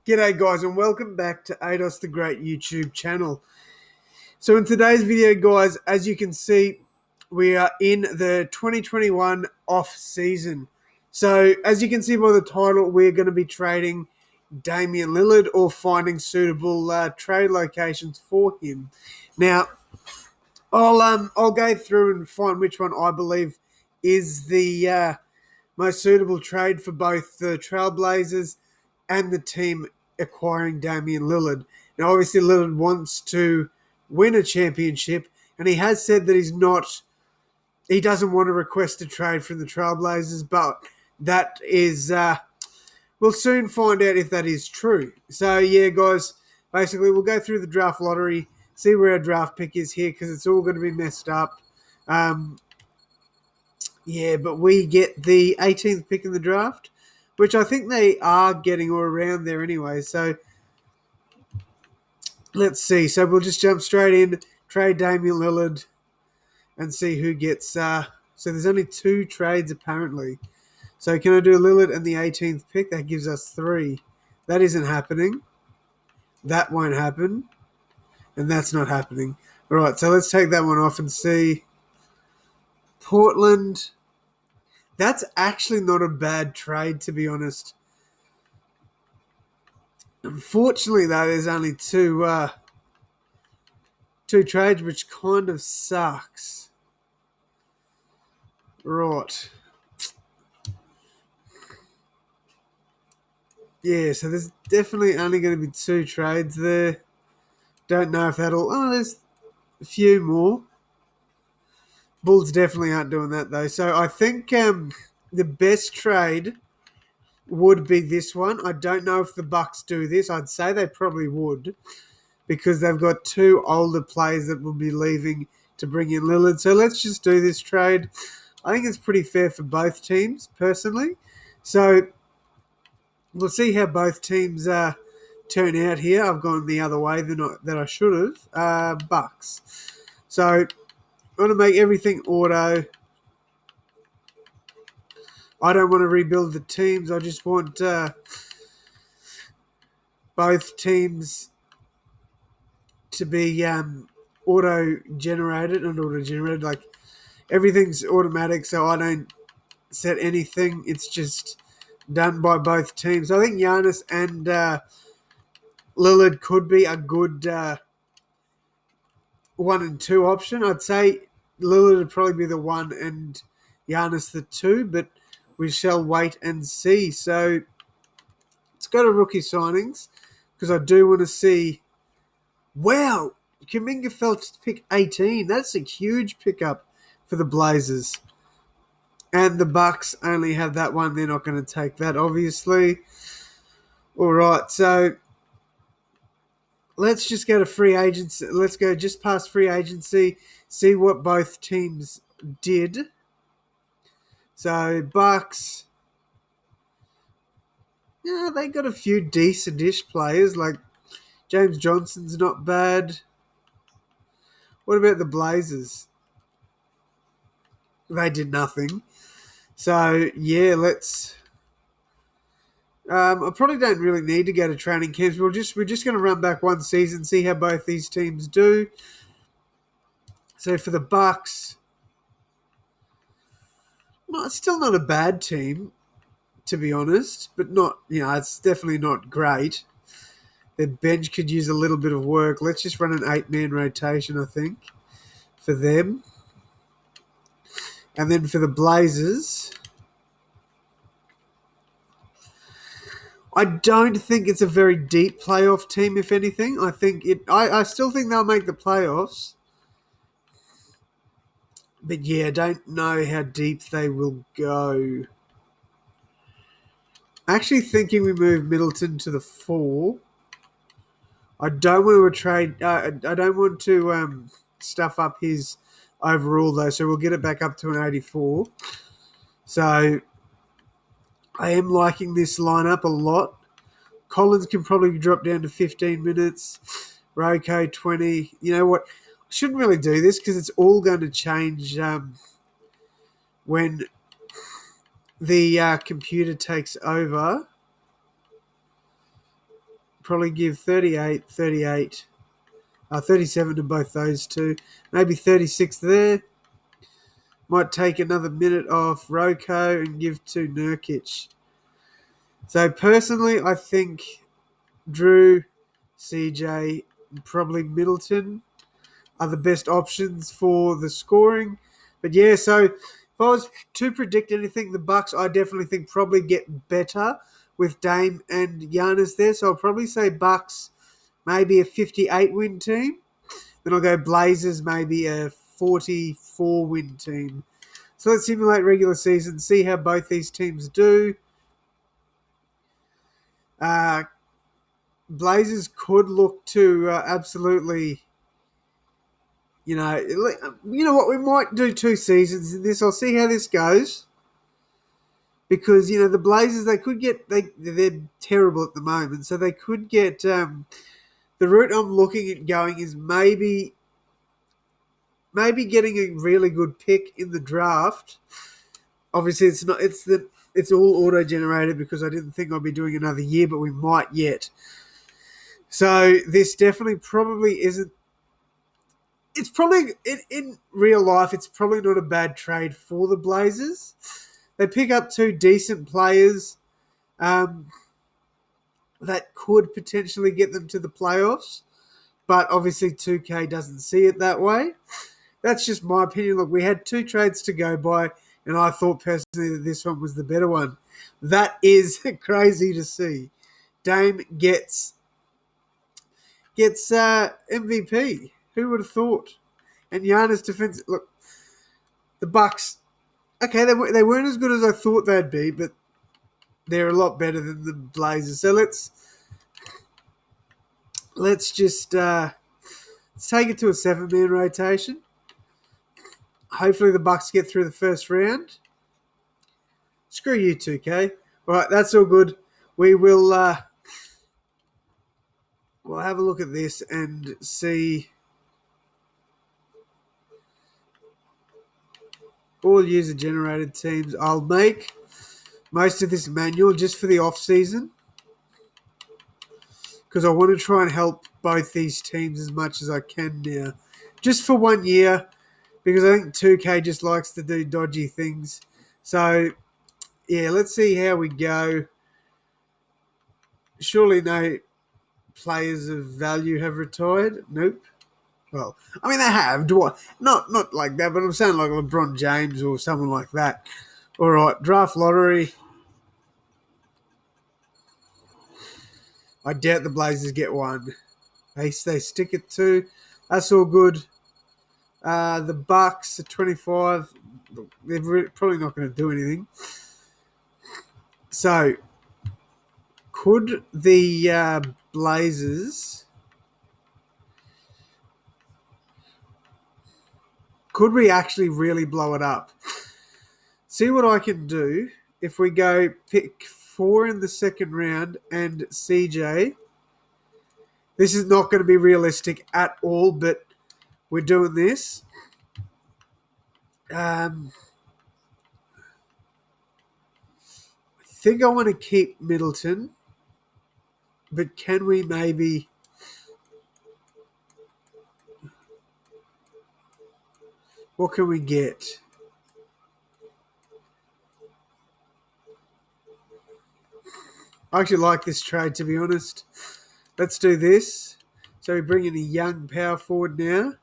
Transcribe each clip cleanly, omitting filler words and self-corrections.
G'day guys and welcome back to ADOS the Great YouTube channel. So in today's video guys, as you can see, we are in the 2021 off season. So as you can see by the title, we're going to be trading Damian Lillard or finding suitable trade locations for him. Now, I'll go through and find which one I believe is the most suitable trade for both the Trailblazers and the team acquiring Damian Lillard. Now, obviously, Lillard wants to win a championship, and he has said that he doesn't want to request a trade from the Trailblazers, but that is, we'll soon find out if that is true. So, yeah, guys, basically, we'll go through the draft lottery, see where our draft pick is here, because it's all going to be messed up. Yeah, but we get the 18th pick in the draft, which I think they are getting or around there anyway. So let's see. So we'll just jump straight in, trade Damian Lillard, and see who gets. So there's only 2 trades apparently. So can I do Lillard and the 18th pick? That gives us 3. That isn't happening. That won't happen. And that's not happening. All right, so let's take that one off and see. Portland. That's actually not a bad trade, to be honest. Unfortunately, though, there's only two trades, which kind of sucks. Right. Yeah, so there's definitely only going to be 2 trades there. Don't know if that'll... Oh, there's a few more. Bulls definitely aren't doing that, though. So I think the best trade would be this one. I don't know if the Bucks do this. I'd say they probably would, because they've got 2 older players that will be leaving to bring in Lillard. So let's just do this trade. I think it's pretty fair for both teams, personally. So we'll see how both teams turn out here. I've gone the other way than I should have. Bucks. So I want to make everything auto. I don't want to rebuild the teams. I just want both teams to be auto-generated and auto-generated. Like, everything's automatic, so I don't set anything. It's just done by both teams. I think Giannis and Lillard could be a good 1 and 2 option. I'd say Lillard would probably be the 1 and Giannis the 2, but we shall wait and see. So let's go to rookie signings, because I do want to see. Wow, Kuminga fell to pick 18. That's a huge pickup for the Blazers. And the Bucks only have that one. They're not going to take that, obviously. All right, so let's just go to free agency. Let's go just past free agency, see what both teams did. So Bucks, yeah, they got a few decent-ish players. Like James Johnson's not bad. What about the Blazers? They did nothing. So yeah, let's. I probably don't really need to go to training camps. We're just going to run back one season, see how both these teams do. So for the Bucks, well, it's still not a bad team, to be honest, but not, it's definitely not great. Their bench could use a little bit of work. Let's just run an 8-man rotation, I think, for them. And then for the Blazers, I don't think it's a very deep playoff team, if anything. I still think they'll make the playoffs. But yeah, I don't know how deep they will go. Actually thinking we move Middleton to the 4. I don't want to trade. I don't want to stuff up his overall though, so we'll get it back up to an 84. So I am liking this lineup a lot. Collins can probably drop down to 15 minutes. Roko 20. You know what? I shouldn't really do this because it's all going to change when the computer takes over. Probably give 38, 38, 37 to both those two. Maybe 36 there. Might take another minute off Roko and give to Nurkic. So personally, I think Drew, CJ, probably Middleton are the best options for the scoring. But yeah, so if I was to predict anything, the Bucks I definitely think probably get better with Dame and Giannis there. So I'll probably say Bucks maybe a 58 win team. Then I'll go Blazers maybe a 44 win team. So let's simulate regular season, see how both these teams do. Blazers could look to absolutely, you know what, we might do 2 seasons in this. I'll see how this goes. Because, the Blazers, they could get, they're terrible at the moment, so they could get, the route I'm looking at going is maybe getting a really good pick in the draft. Obviously, it's all auto-generated because I didn't think I'd be doing another year, but we might yet. So this definitely probably isn't. It's probably in real life. It's probably not a bad trade for the Blazers. They pick up 2 decent players that could potentially get them to the playoffs, but obviously 2K doesn't see it that way. That's just my opinion. Look, we had 2 trades to go by, and I thought personally that this one was the better one. That is crazy to see. Dame gets MVP. Who would have thought? And Giannis defense. Look, the Bucks. Okay, they weren't as good as I thought they'd be, but they're a lot better than the Blazers. So let's just let's take it to a 7-man rotation. Hopefully the Bucks get through the first round. Screw you, 2K. All right, that's all good. We will we'll have a look at this and see all user-generated teams. I'll make most of this manual just for the off-season because I want to try and help both these teams as much as I can now. Just for 1 year because I think 2K just likes to do dodgy things. So, yeah, let's see how we go. Surely no players of value have retired? Nope. Well, I mean, they have. Not like that, but I'm saying like LeBron James or someone like that. All right, draft lottery. I doubt the Blazers get one. They stick at 2. That's all good. The Bucks at 25. They're probably not going to do anything. So, could the Blazers... Could we actually really blow it up? See what I can do if we go pick 4 in the second round and CJ. This is not going to be realistic at all, but we're doing this. I think I want to keep Middleton, but can we maybe... What can we get? I actually like this trade, to be honest. Let's do this. So we bring in a young power forward now.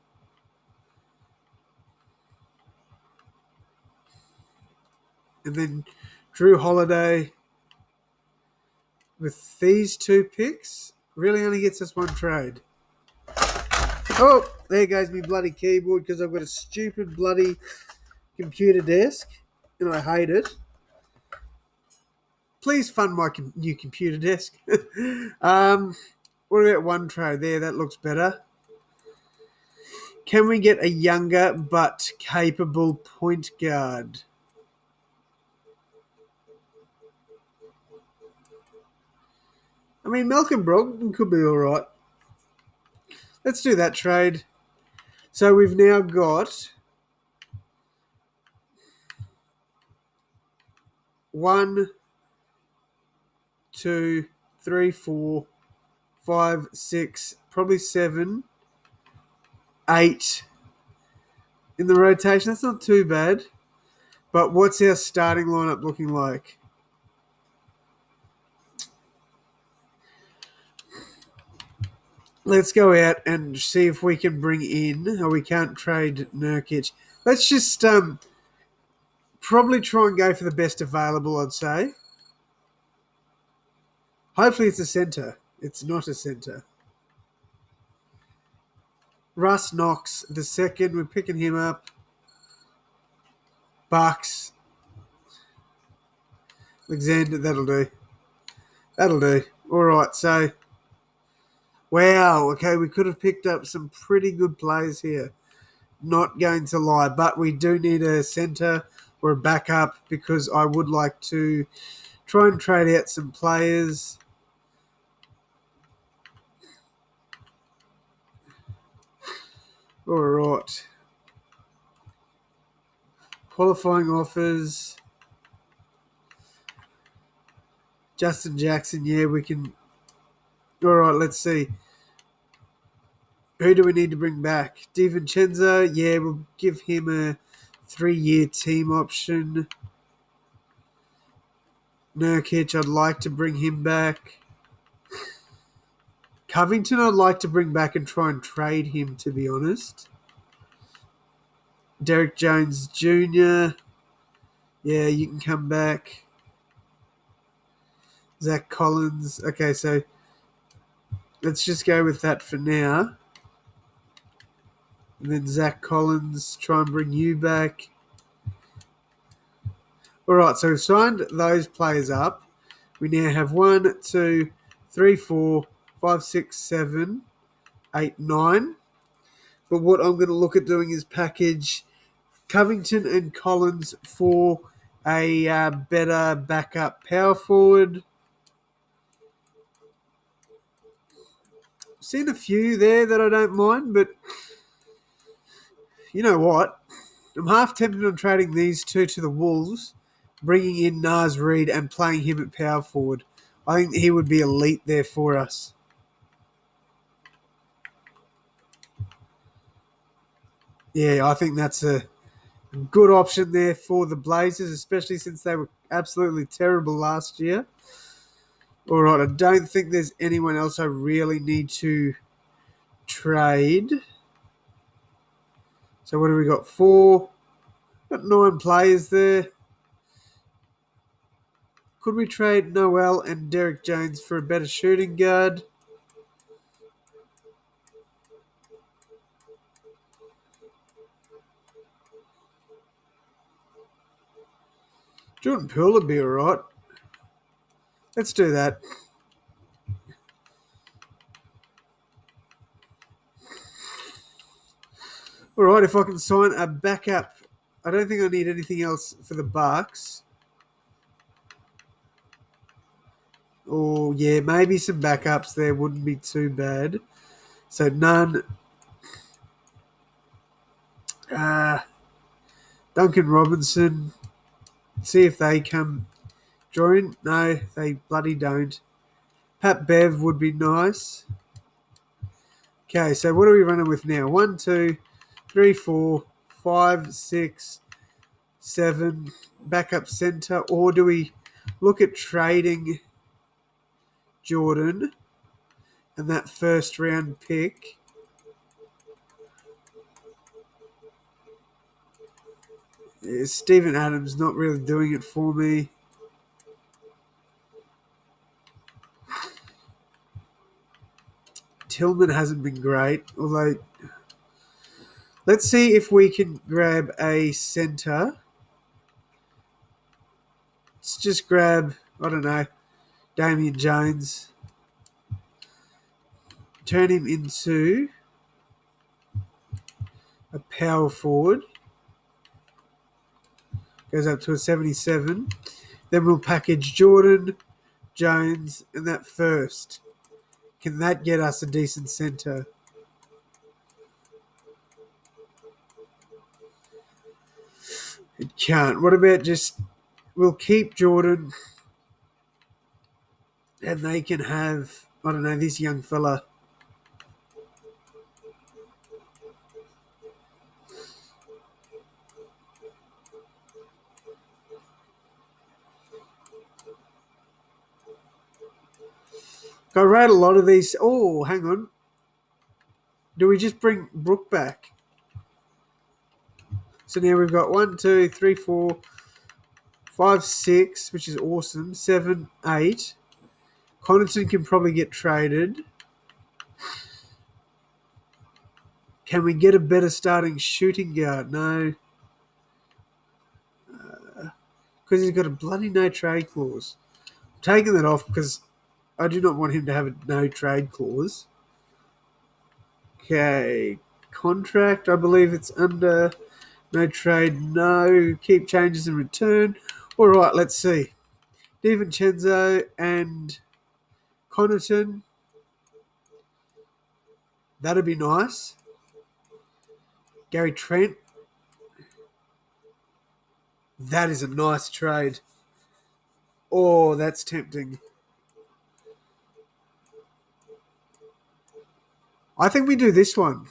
And then Drew Holiday with these 2 picks really only gets us 1 trade. Oh, there goes me bloody keyboard because I've got a stupid bloody computer desk and I hate it. Please fund my new computer desk. What about 1 trade there? That looks better. Can we get a younger but capable point guard? I mean, Malcolm Brogdon could be all right. Let's do that trade. So we've now got 1, 2, 3, 4, 5, 6, probably 7, 8 in the rotation. That's not too bad. But what's our starting lineup looking like? Let's go out and see if we can bring in, or we can't trade Nurkic. Let's just probably try and go for the best available, I'd say. Hopefully it's a centre. It's not a centre. Russ Knox, the second. We're picking him up. Bucks. Alexander, that'll do. That'll do. All right, so... Wow, okay, we could have picked up some pretty good players here. Not going to lie, but we do need a centre or a backup because I would like to try and trade out some players. All right. Qualifying offers. Justin Jackson, yeah, we can... All right, let's see. Who do we need to bring back? DiVincenzo, yeah, we'll give him a 3-year team option. Nurkic, I'd like to bring him back. Covington, I'd like to bring back and try and trade him, to be honest. Derek Jones Jr., yeah, you can come back. Zach Collins, okay, so let's just go with that for now. And then Zach Collins, try and bring you back. All right, so we've signed those players up. We now have 1, 2, 3, 4, 5, 6, 7, 8, 9. But what I'm going to look at doing is package Covington and Collins for a better backup power forward. Seen a few there that I don't mind, but you know what? I'm half tempted on trading these two to the Wolves, bringing in Naz Reid and playing him at power forward. I think he would be elite there for us. Yeah, I think that's a good option there for the Blazers, especially since they were absolutely terrible last year. All right, I don't think there's anyone else I really need to trade. So what do we got? 4. Got 9 players there. Could we trade Noel and Derek Jones for a better shooting guard? Jordan Poole would be all right. Let's do that. All right, if I can sign a backup. I don't think I need anything else for the Bucks. Oh, yeah, maybe some backups there wouldn't be too bad. So none. Duncan Robinson. See if they come join. No, they bloody don't. Pat Bev would be nice. Okay, so what are we running with now? 1, 2, 3, 4, 5, 6, 7. Backup center. Or do we look at trading Jordan and that first round pick? Steven Adams not really doing it for me. Tillman hasn't been great, although let's see if we can grab a center. Let's just grab, I don't know, Damian Jones. Turn him into a power forward. Goes up to a 77. Then we'll package Jordan, Jones, and that first. Can that get us a decent center? It can't. What about just... We'll keep Jordan, and they can have I don't know, this young fella. I read a lot of these. Oh, hang on. Do we just bring Brooke back? So now we've got 1, 2, 3, 4, 5, 6, which is awesome. 7, 8. Connaughton can probably get traded. Can we get a better starting shooting guard? No. Because he's got a bloody no trade clause. I'm taking that off because I do not want him to have a no trade clause. Okay. Contract, I believe it's under no trade, no. Keep changes in return. All right, let's see. DiVincenzo and Connaughton. That'd be nice. Gary Trent. That is a nice trade. Oh, that's tempting. I think we do this one.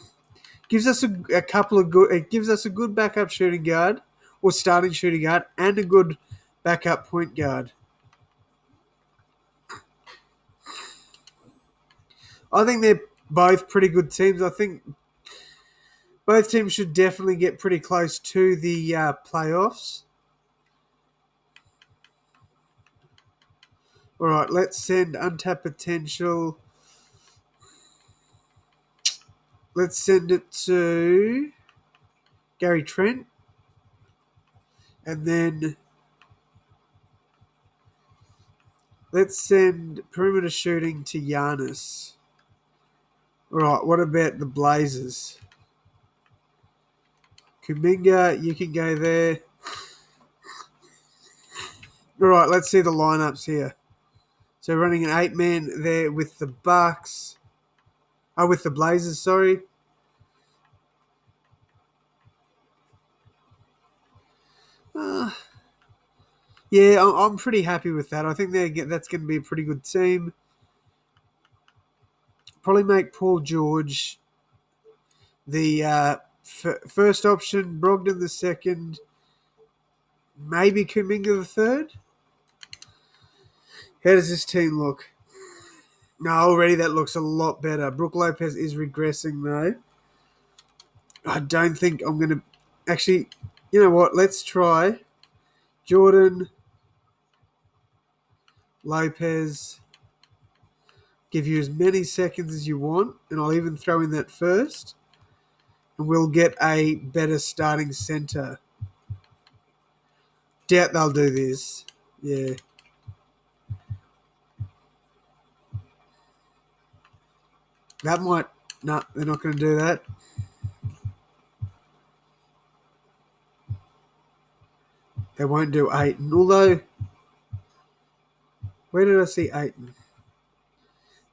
Gives us a couple of good. It gives us a good backup shooting guard or starting shooting guard and a good backup point guard. I think they're both pretty good teams. I think both teams should definitely get pretty close to the playoffs. All right, let's send untapped potential. Let's send it to Gary Trent. And then let's send perimeter shooting to Giannis. All right, what about the Blazers? Kuminga, you can go there. All right, let's see the lineups here. So running an 8-man there with the Bucks. Oh, with the Blazers, sorry. Yeah, I'm pretty happy with that. I think that's going to be a pretty good team. Probably make Paul George the first option, Brogdon the second, maybe Kuminga the third. How does this team look? No, already that looks a lot better. Brook Lopez is regressing though. I don't think I'm going to... Actually, you know what? Let's try Jordan, Lopez. Give you as many seconds as you want, and I'll even throw in that first. And we'll get a better starting center. Doubt they'll do this. Yeah. That might... No, they're not going to do that. They won't do Ayton. Although, where did I see Ayton?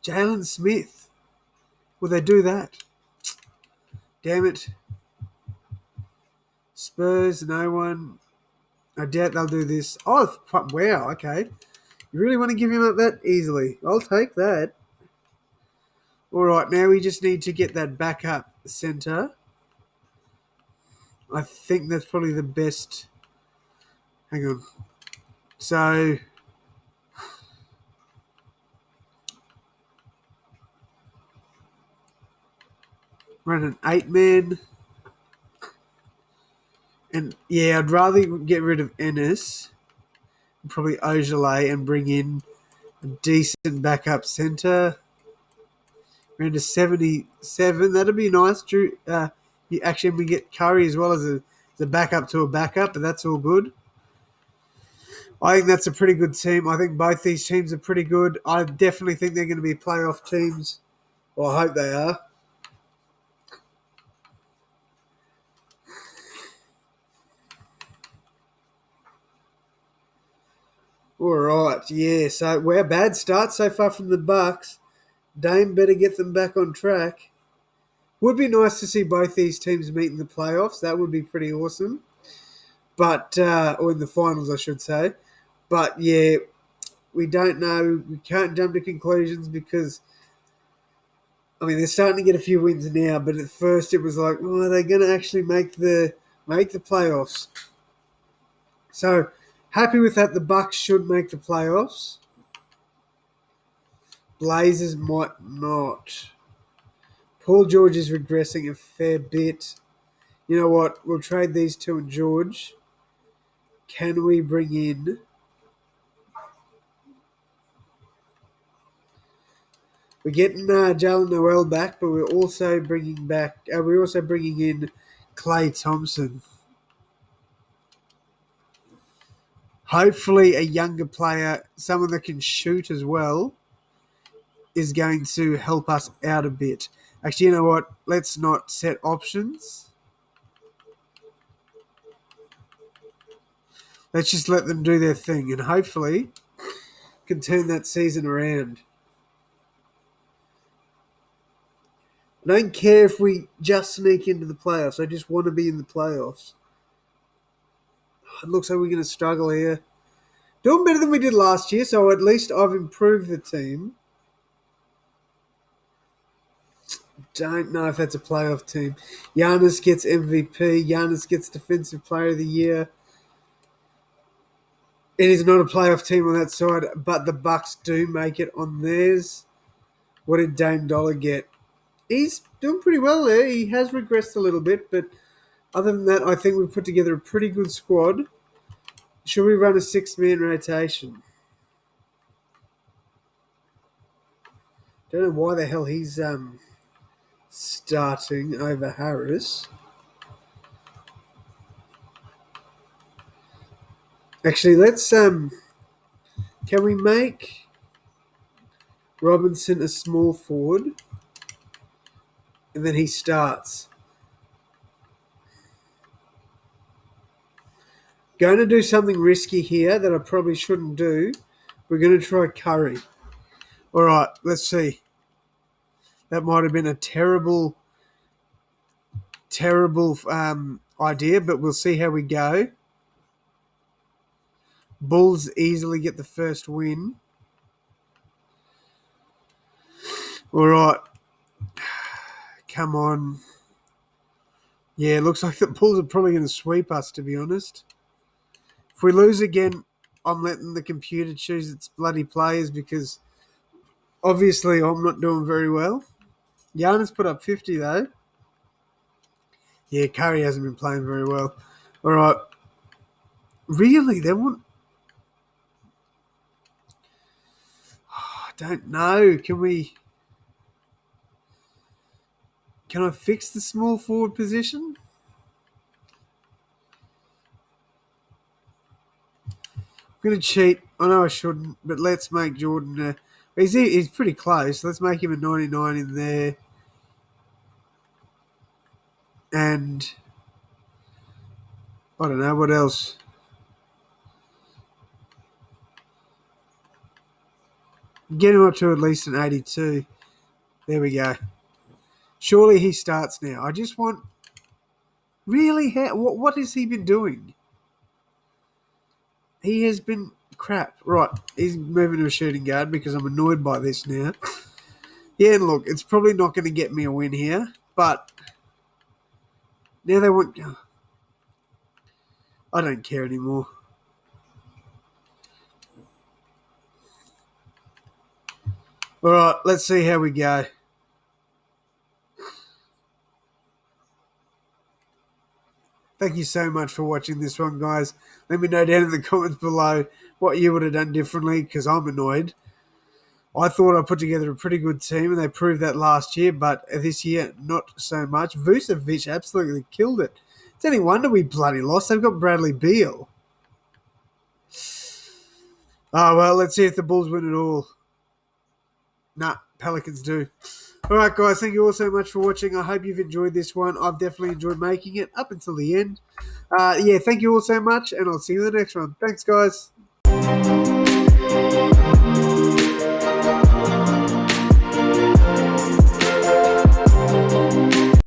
Jalen Smith. Will they do that? Damn it. Spurs, no one. I doubt they'll do this. Oh, wow, okay. You really want to give him up that easily? I'll take that. All right, now we just need to get that backup center. I think that's probably the best. Hang on. So, run an 8-man. And, yeah, I'd rather get rid of Ennis, probably Ojale, and bring in a decent backup center. Around a 77. That'd be nice. Drew, we get Curry as well as a backup to a backup, but that's all good. I think that's a pretty good team. I think both these teams are pretty good. I definitely think they're going to be playoff teams. Well, I hope they are. All right, yeah. So we're a bad start so far from the Bucks. Dame better get them back on track. Would be nice to see both these teams meet in the playoffs. That would be pretty awesome. But or in the finals, I should say. But yeah, we don't know. We can't jump to conclusions because I mean, they're starting to get a few wins now, but at first it was like, oh, are they going to actually make the playoffs? So happy with that. The Bucks should make the playoffs. Blazers might not. Paul George is regressing a fair bit. You know what? We'll trade these two and George. Can we bring in? We're getting Jalen Noel back, but we're also bringing in Klay Thompson. Hopefully, a younger player, someone that can shoot as well, is going to help us out a bit. Actually, you know what? Let's not set options. Let's just let them do their thing, and hopefully can turn that season around. I don't care if we just sneak into the playoffs. I just want to be in the playoffs. It looks like we're going to struggle here. Doing better than we did last year, so at least I've improved the team. Don't know if that's a playoff team. Giannis gets MVP. Giannis gets Defensive Player of the Year. It is not a playoff team on that side, but the Bucks do make it on theirs. What did Dame Dollar get? He's doing pretty well there. He has regressed a little bit, but other than that, I think we've put together a pretty good squad. Should we run a 6-man rotation? Don't know why the hell he's starting over Harris. Actually, let's can we make Robinson a small forward? And then he starts. Going to do something risky here that I probably shouldn't do. We're going to try Curry. All right, let's see. That might have been a terrible idea, but we'll see how we go. Bulls easily get the first win. All right. Come on. Yeah, it looks like the Bulls are probably going to sweep us, to be honest. If we lose again, I'm letting the computer choose its bloody players because obviously I'm not doing very well. Giannis put up 50, though. Yeah, Curry hasn't been playing very well. All right. Really? They want... I don't know. Can I fix the small forward position? I'm going to cheat. I know I shouldn't, but let's make Jordan... he's pretty close. Let's make him a 99 in there. And... I don't know. What else? Get him up to at least an 82. There we go. Surely he starts now. I just want... Really? What has he been doing? He has been crap. Right, he's moving to a shooting guard because I'm annoyed by this now. Yeah, and look, it's probably not going to get me a win here, but now they want... I don't care anymore. All right, let's see how we go. Thank you so much for watching this one, guys. Let me know down in the comments below what you would have done differently because I'm annoyed. I thought I put together a pretty good team, and they proved that last year, but this year, not so much. Vucevic absolutely killed it. It's any wonder we bloody lost. They've got Bradley Beal. Oh, well, let's see if the Bulls win it all. Nah, Pelicans do. All right, guys, thank you all so much for watching. I hope you've enjoyed this one. I've definitely enjoyed making it up until the end. Yeah, thank you all so much, and I'll see you in the next one. Thanks, guys.